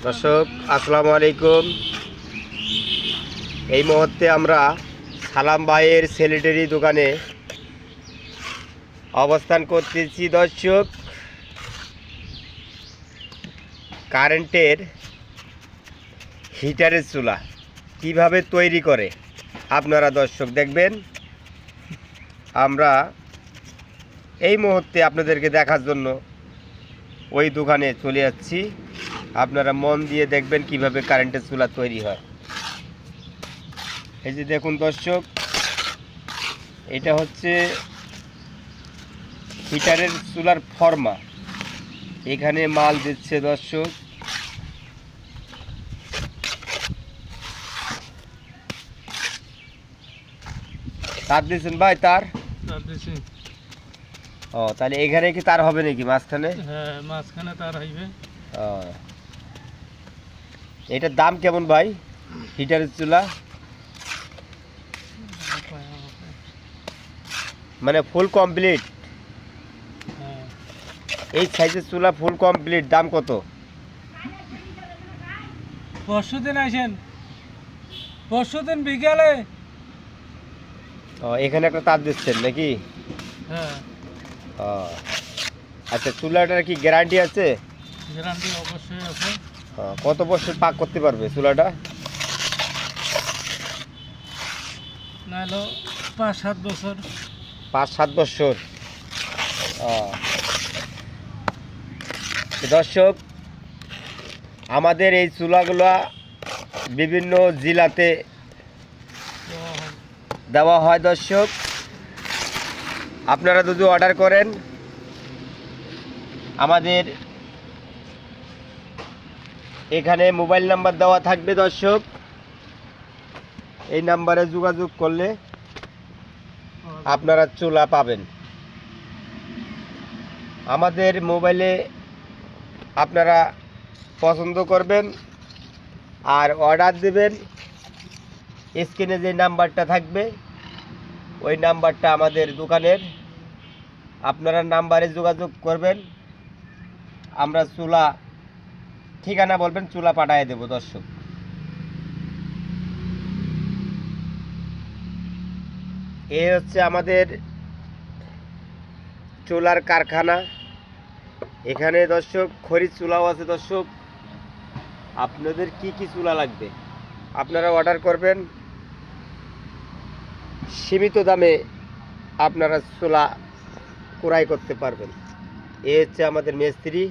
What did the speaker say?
দর্শক আসসালামু আলাইকুম। এই মুহূর্তে আমরা সালাম ভাইয়ের স্যানিটারি দোকানে অবস্থান করতেছি। দর্শক, কারেন্টের হিটারের চুলা কিভাবে তৈরি করে আপনারা দর্শক দেখবেন। আমরা এই মুহূর্তে আপনাদেরকে দেখার জন্য ওই দোকানে চলে যাচ্ছি। আপনারা মন দিয়ে দেখবেন কিভাবে কারেন্টের চুলা তৈরি হয়। এই যে দেখুন দর্শক, এটা হচ্ছে হিটারের চুলার ফর্মা। এখানে মাল দিচ্ছে দর্শক। তার দিচ্ছেন ভাই? তার ও, তাহলে এখানে কি তার হবে নাকি মাঝখানে? হ্যাঁ, মাঝখানে তার হইবে। এটার দাম কেমন ভাই হিটারের চুলা? মানে ফুল কমপ্লিট এই সাইজের চুলা ফুল কমপ্লিট দাম কত? পরশুদিন আসেন, পরশুদিন বিকেলে। এখানে একটা তার দিচ্ছেন নাকি? হ্যাঁ। আচ্ছা, চুলাটার কি গ্যারান্টি আছে? গ্যারান্টি অবশ্যই আছে। কত বছর পাক করতে পারবে চুলাটা? নাহলে 5-7 বছর। 5-7 বছর। দর্শক, আমাদের এই চুলাগুলা বিভিন্ন জেলাতে দেওয়া হয়। দর্শক, আপনারা যদি অর্ডার করেন আমাদের এখানে মোবাইল নাম্বার দেওয়া থাকবে। দর্শক, এই নাম্বারে যোগাযোগ করলে আপনারা চুলা পাবেন। আমাদের মোবাইলে আপনারা পছন্দ করবেন আর অর্ডার দেবেন। স্ক্রিনে যে নাম্বারটা থাকবে ওই নাম্বারটা আমাদের দোকানের, আপনারা নাম্বারে যোগাযোগ করবেন। আমরা চুলা ঠিকানা বলবেন, চুলা পাঠিয়ে দেব। দর্শক, এই হচ্ছে আমাদের চুলার কারখানা। এখানে দর্শক খড়ির চুলাও আছে। দর্শক, আপনাদের কি কি চুলা লাগবে আপনারা অর্ডার করবেন। সীমিত দামে আপনারা চুলা ক্রয় করতে পারবেন। এই হচ্ছে আমাদের মিস্ত্রি।